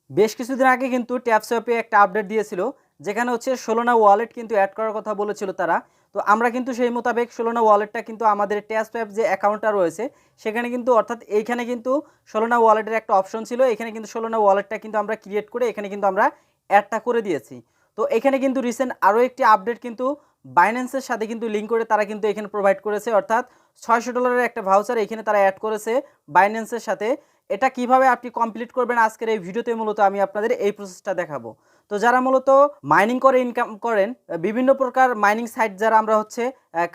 বেশ কিছুদিন আগে কিন্তু ট্যাপসঅ্যাপে একটা আপডেট দিয়েছিল, যেখানে হচ্ছে 16 না ওয়ালেট কিন্তু অ্যাড করার কথা বলেছিল তারা। তো আমরা কিন্তু সেই মোতাবেক 16 না ওয়ালেটটা কিন্তু আমাদের ট্যাপসঅ্যাপ যে অ্যাকাউন্টটা রয়েছে সেখানে কিন্তু, অর্থাৎ এইখানে কিন্তু 16 না ওয়ালেটের একটা অপশন ছিল, এখানে কিন্তু 16 না ওয়ালেটটা কিন্তু আমরা ক্রিয়েট করে এখানে কিন্তু আমরা অ্যাডটা করে দিয়েছি। তো এখানে কিন্তু রিসেন্ট আরও একটি আপডেট কিন্তু বাইন্যান্সের সাথে কিন্তু লিঙ্ক করে তারা কিন্তু এখানে প্রোভাইড করেছে, অর্থাৎ $600 একটা ভাউচার এখানে তারা অ্যাড করেছে বাইন্যান্সের সাথে। এটা কিভাবে আপনি কমপ্লিট করবেন আজকের এই ভিডিওতে মূলত আমি আপনাদের এই প্রসেসটা দেখাবো। তো যারা মূলত মাইনিং করে ইনকাম করেন, বিভিন্ন প্রকার মাইনিং সাইট যারা আমরা হচ্ছে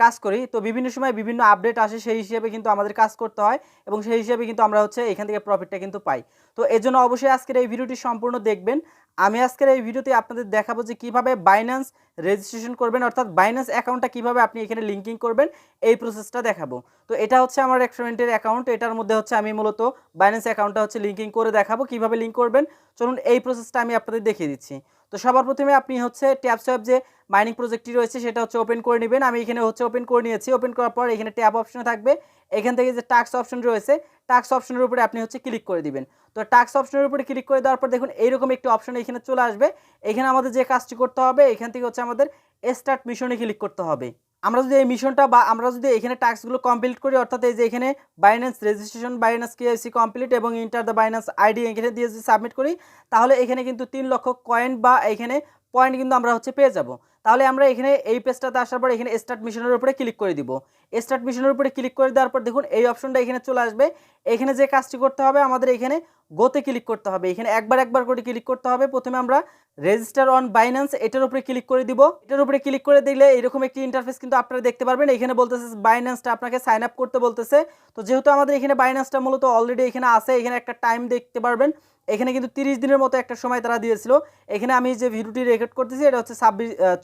কাজ করি, তো বিভিন্ন সময় বিভিন্ন আপডেট আসে, সেই হিসেবে কিন্তু আমাদের কাজ করতে হয় এবং সেই হিসেবে কিন্তু আমরা হচ্ছে এখান থেকে প্রফিটটা কিন্তু পাই। তো এর জন্য অবশ্যই আজকের এই ভিডিওটি সম্পূর্ণ দেখবেন। আমি আজকের এই ভিডিওতে আপনাদের দেখাবো যে কীভাবে বাইন্যান্স রেজিস্ট্রেশন করবেন, অর্থাৎ বাইন্যান্স অ্যাকাউন্টটা কীভাবে আপনি এখানে লিঙ্কিং করবেন, এই প্রসেসটা দেখাবো। তো এটা হচ্ছে আমার এক্সপেরিমেন্টের অ্যাকাউন্ট, এটার মধ্যে হচ্ছে আমি মূলত বাইন্যান্স অ্যাকাউন্টটা হচ্ছে লিঙ্কিং করে দেখাবো কীভাবে লিঙ্ক করবেন। চলুন এই প্রসেসটা আমি আপনাদের দেখিয়ে দিচ্ছি। তো সবার প্রথমে আপনি হচ্ছে ট্যাপসঅ্যাপ যে মাইনিং প্রজেক্টটি রয়েছে সেটা হচ্ছে ওপেন করে নেবেন। আমি এখানে হচ্ছে ওপেন করে নিয়েছি। ওপেন করার পর এখানে ট্যাব অপশন থাকবে, এখান থেকে যে টাস্ক অপশন রয়েছে টাস্ক অপশনের উপরে আপনি হচ্ছে ক্লিক করে দিবেন। তো টাস্ক অপশনের উপরে ক্লিক করে দেওয়ার পর দেখুন এইরকম একটি অপশন এখানে চলে আসবে। এখানে আমাদের যে কাজটি করতে হবে, এখান থেকে হচ্ছে আমাদের স্টার্ট মিশনে ক্লিক করতে হবে। আমরা যদি এই মিশনটা বা আমরা যদি এখানে টাস্কগুলো কমপ্লিট করি, অর্থাৎ এই যে এখানে Binance registration, Binance KYC complete এবং ইন্টার দ্য বাইন্যান্স আইডি এখানে দিয়ে যদি সাবমিট করি, তাহলে এখানে কিন্তু 3 লক্ষ কয়েন বা এখানে পয়েন্ট কিন্তু আমরা হচ্ছে পেয়ে যাব। তাহলে আমরা এখানে এই পেজটাতে আসার পর এখানে স্টার্ট মিশনের উপরে ক্লিক করে দিব। স্টার্ট মিশনের উপরে ক্লিক করে দেওয়ার পর দেখুন এই অপশনটা এখানে চলে আসবে। এখানে যে কাজটি করতে হবে আমাদের এখানে গোতে ক্লিক করতে হবে। এখানে একবার করে ক্লিক করতে হবে। প্রথমে আমরা রেজিস্টার অন বাইন্যান্স এটার উপরে ক্লিক করে দিব। এটার উপরে ক্লিক করে দিলে এরকম একটি ইন্টারফেস কিন্তু আপনারা দেখতে পারবেন। এখানে বলতেছে বাইন্যান্সটা আপনাকে সাইন আপ করতে বলতেছে। তো যেহেতু আমাদের এখানে বাইন্যান্সটা মূলত অলরেডি এখানে আছে, এখানে একটা টাইম দেখতে পারবেন। এখানে কিন্তু 30 দিনের মতো একটা সময় তারা দিয়েছিল। এখানে আমি যে ভিডিওটি রেকর্ড করতেছি এটা হচ্ছে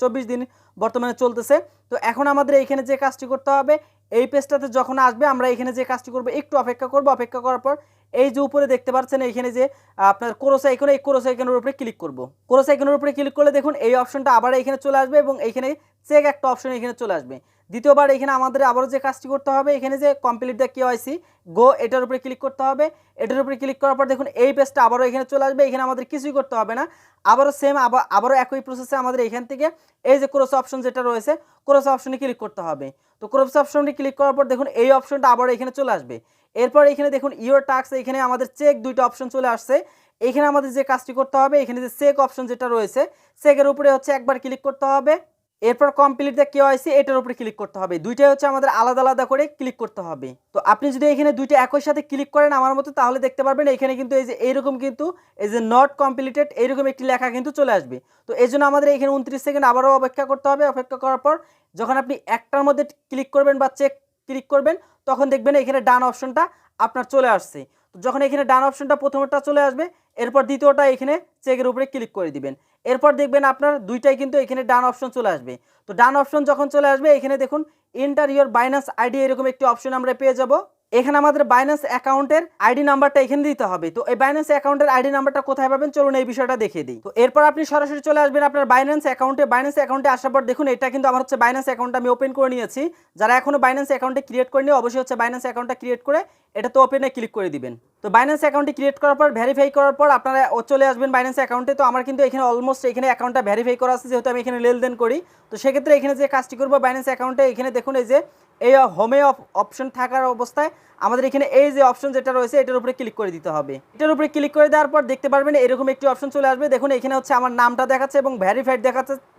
24 দিন বর্তমানে চলতেছে। তো এখন আমাদের এখানে যে কাজটি করতে হবে, এই পেজটাতে যখন আসবে আমরা এখানে যে কাজটি করব, একটু অপেক্ষা করব। অপেক্ষা করার পর এই যে উপরে দেখতে পাচ্ছেন এখানে যে আপনার ক্রস আইকন, এই ক্রস আইকনের উপরে ক্লিক করব। ক্রস আইকনের উপরে ক্লিক করলে দেখুন এই অপশনটা আবার এখানে চলে আসবে এবং এখানে চেক একটা অপশন এখানে চলে আসবে। দ্বিতীয়বার এখানে আমাদের আবারও যে কাজটি করতে হবে, এখানে যে কমপ্লিট দ্য কেওয়াইসি গো এটার উপরে ক্লিক করতে হবে। এটার উপরে ক্লিক করার পর দেখুন এই পেজটা আবারও এখানে চলে আসবে। এখানে আমাদের কিছুই করতে হবে না, আবারও সেম আবারও একই প্রসেসে আমাদের এখান থেকে এই যে ক্রস অপশন যেটা রয়েছে ক্রস অপশনে ক্লিক করতে হবে। তো ক্রস অপশনে ক্লিক করার পর দেখুন এই অপশনটা আবারও এখানে চলে আসবে। এরপর এখানে দেখুন ইওর টাস্ক, এখানে আমাদের চেক দুইটা অপশন চলে আসছে। এখানে আমাদের যে কাজটি করতে হবে, এখানে যে চেক অপশন যেটা রয়েছে চেকের উপরে হচ্ছে একবার ক্লিক করতে হবে। এরপর কমপ্লিট দ্য কেওয়াইসি এটার উপরে ক্লিক করতে হবে। দুইটাই হচ্ছে আমাদের আলাদা আলাদা করে ক্লিক করতে হবে। তো আপনি যদি এখানে দুইটা একই সাথে ক্লিক করেন আমার মতো, তাহলে দেখতে পারবেন এখানে কিন্তু এই যে এইরকম কিন্তু এই যে নট কমপ্লিটেড এইরকম একটি লেখা কিন্তু চলে আসবে। তো এই জন্য আমাদের এখানে 29 সেকেন্ড আবারও অপেক্ষা করতে হবে। অপেক্ষা করার পর যখন আপনি একটার মধ্যে ক্লিক করবেন বা চেক ক্লিক করবেন, তখন দেখবেন এখানে ডান অপশনটা আপনার চলে আসছে। তো যখন এখানে ডান অপশনটা প্রথমটা চলে আসবে, এরপর দ্বিতীয়টা এখানে চেকের উপরে ক্লিক করে দিবেন। এরপর দেখবেন আপনার দুইটাই কিন্তু এখানে ডান অপশন চলে আসবে। তো ডান অপশন যখন চলে আসবে, এখানে দেখুন এন্টার ইওর বাইন্যান্স আইডি এরকম একটি অপশন আমরা পেয়ে যাব। এখানে আমাদের বাইন্যান্স অ্যাকাউন্টের আইডি নাম্বারটা এখানে দিতে হবে। তো এই বাইন্যান্স অ্যাকাউন্টের আইডি নাম্বারটা কোথায় পাবেন চলুন এই বিষয়টা দেখিয়ে দিই। তো এরপর আপনি সরাসরি চলে আসবেন আপনার বাইন্যান্স অ্যাকাউন্টে। বাইন্যান্স অ্যাকাউন্টে আসার পর দেখুন এটা কিন্তু আমার হচ্ছে বাইন্যান্স অ্যাকাউন্টটা আমি ওপেন করে নিয়েছি। যারা এখনো বাইন্যান্স অ্যাকাউন্টে ক্রিয়েট করেনি অবশ্যই হচ্ছে বাইন্যান্স অ্যাকাউন্টটা ক্রিয়েট করে এটাতে ওপেনে ক্লিক করে দিবেন। তো বাইন্যান্স অ্যাকাউন্টে ক্রিয়েট করার পর ভেরিফাই করার পর আপনারা চলে আসবেন বাইন্যান্স অ্যাকাউন্টে। তো আমার কিন্তু এখানে অলমোস্ট এখানে অ্যাকাউন্টটা ভেরিফাই করা আছে, যেহেতু আমি এখানে লেনদেন করি। তো সেক্ষেত্রে এখানে যে কাজটি করবো বাইন্যান্স অ্যাকাউন্টে, এখানে দেখুন এই যে এই হোমে অপশন থাকার অবস্থায় আমাদের এখানে এই যে অপশন যেটা রয়েছে এটার উপরে ক্লিক করে দিতে হবে। এটার উপরে ক্লিক করে দেওয়ার পর দেখতে পারবেন এরকম একটি অপশন চলে আসবে। দেখুন এখানে হচ্ছে আমার নামটা দেখাচ্ছে এবং ভেরিফাইড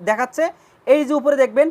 দেখাচ্ছে। এই যে উপরে দেখবেন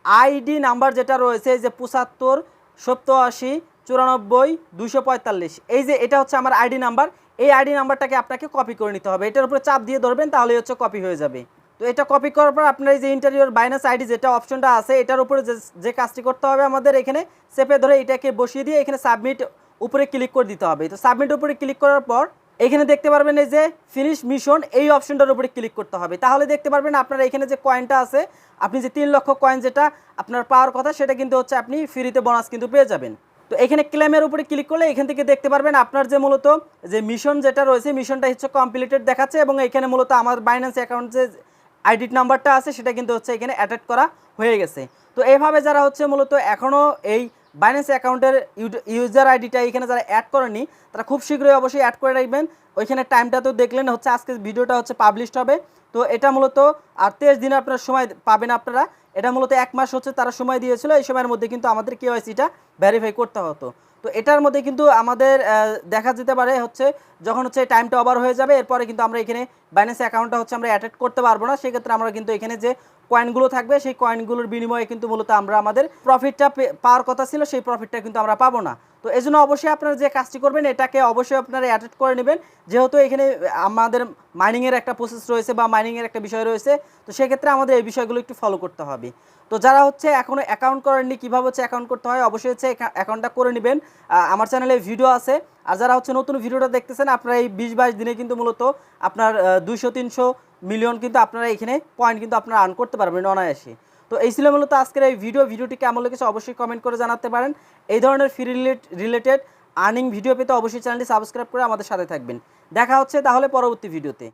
আইডি নাম্বার যেটা রয়েছে এই যে 75 87 94 245, এই যে এটা হচ্ছে আমার আইডি নাম্বার। এই আইডি নাম্বারটাকে আপনাকে কপি করে নিতে হবে। এটার উপরে চাপ দিয়ে ধরবেন তাহলেই হচ্ছে কপি হয়ে যাবে। তো এটা কপি করার পর আপনার এই যে ইন্টারিয়র বাইন্যান্স আইডি যেটা অপশনটা আছে এটার উপরে যে কাজটি করতে হবে আমাদের এখানে চেপে ধরে এটাকে বসিয়ে দিয়ে এখানে সাবমিট উপরে ক্লিক করে দিতে হবে। তো সাবমিট উপরে ক্লিক করার পর এখানে দেখতে পারবেন এই যে ফিনিশ মিশন এই অপশনটার উপরে ক্লিক করতে হবে। তাহলে দেখতে পারবেন আপনার এখানে যে কয়েনটা আছে, আপনি যে 3 লক্ষ কয়েন যেটা আপনার পাওয়ার কথা সেটা কিন্তু হচ্ছে আপনি ফ্রিতে বোনাস কিন্তু পেয়ে যাবেন। তো এখানে ক্লেমের উপরে ক্লিক করলে এখান থেকে দেখতে পারবেন আপনার যে মূলত যে মিশন যেটা রয়েছে মিশনটা হচ্ছে কমপ্লিটেড দেখাচ্ছে এবং এখানে মূলত আমার বাইন্যান্স অ্যাকাউন্ট যে আইডি নাম্বারটা আছে সেটা কিন্তু হচ্ছে এখানে অ্যাড করা হয়ে গেছে। তো এইভাবে যারা হচ্ছে মূলত এখনও এই বাইন্যান্স অ্যাকাউন্টের ইউজার আইডিটা এখানে যারা অ্যাড করেনি তারা খুব শীঘ্রই অবশ্যই অ্যাড করে রাখবেন, ওইখানে টাইমটা তো দেখলেন হচ্ছে আজকে ভিডিওটা হচ্ছে পাবলিশড হবে। তো এটা মূলত আর 23 দিনে আপনারা সময় পাবেন আপনারা। এটা মূলত 1 মাস হচ্ছে তারা সময় দিয়েছিল। এই সময়ের মধ্যে কিন্তু আমাদের কেওয়াইসিটা ভেরিফাই করতে হতো। তো এটার মধ্যে কিন্তু আমাদের দেখা যেতে পারে হচ্ছে যখন হচ্ছে টাইমটা ওভার হয়ে যাবে এরপরে কিন্তু আমরা এখানে বাইন্যান্স অ্যাকাউন্টটা হচ্ছে আমরা অ্যাড করতে পারবো না। সেক্ষেত্রে আমরা কিন্তু এখানে যে কয়েনগুলো থাকবে সেই কয়েনগুলোর বিনিময়ে কিন্তু মূলত আমরা আমাদের প্রফিটটা পাওয়ার কথা ছিল সেই প্রফিটটা কিন্তু আমরা পাবো না। তো এই জন্য অবশ্যই আপনারা যে কাজটি করবেন এটাকে অবশ্যই আপনারা অ্যাড করে নেবেন, যেহেতু এখানে আমাদের মাইনিংয়ের একটা প্রসেস রয়েছে বা মাইনিংয়ের একটা বিষয় রয়েছে। তো সেক্ষেত্রে আমাদের এই বিষয়গুলো একটু ফলো করতে হবে। তো যারা হচ্ছে এখনও অ্যাকাউন্ট করেননি কীভাবে হচ্ছে অ্যাকাউন্ট করতে হয় অবশ্যই হচ্ছে অ্যাকাউন্টটা করে নেবেন। আমার চ্যানেলে ভিডিও আছে। আর যারা হচ্ছে নতুন ভিডিওটা দেখতেছেন আপনারা এই 20-22 দিনে কিন্তু মূলত আপনার 200-300 মিলিয়ন কিন্তু আপনারা এখানে পয়েন্ট কিন্তু আপনারা আর্ন করতে পারবেন অনায়াসে। তো এই ছিল মূলত আজকের এই ভিডিওটি কেমন লেগেছে অবশ্যই কমেন্ট করে জানাতে পারেন। এই ধরনের ফ্রি রিলেটেড আর্নিং ভিডিও পেতে অবশ্যই চ্যানেলটি সাবস্ক্রাইব করে আমাদের সাথে থাকবেন। দেখা হচ্ছে তাহলে পরবর্তী ভিডিওতে।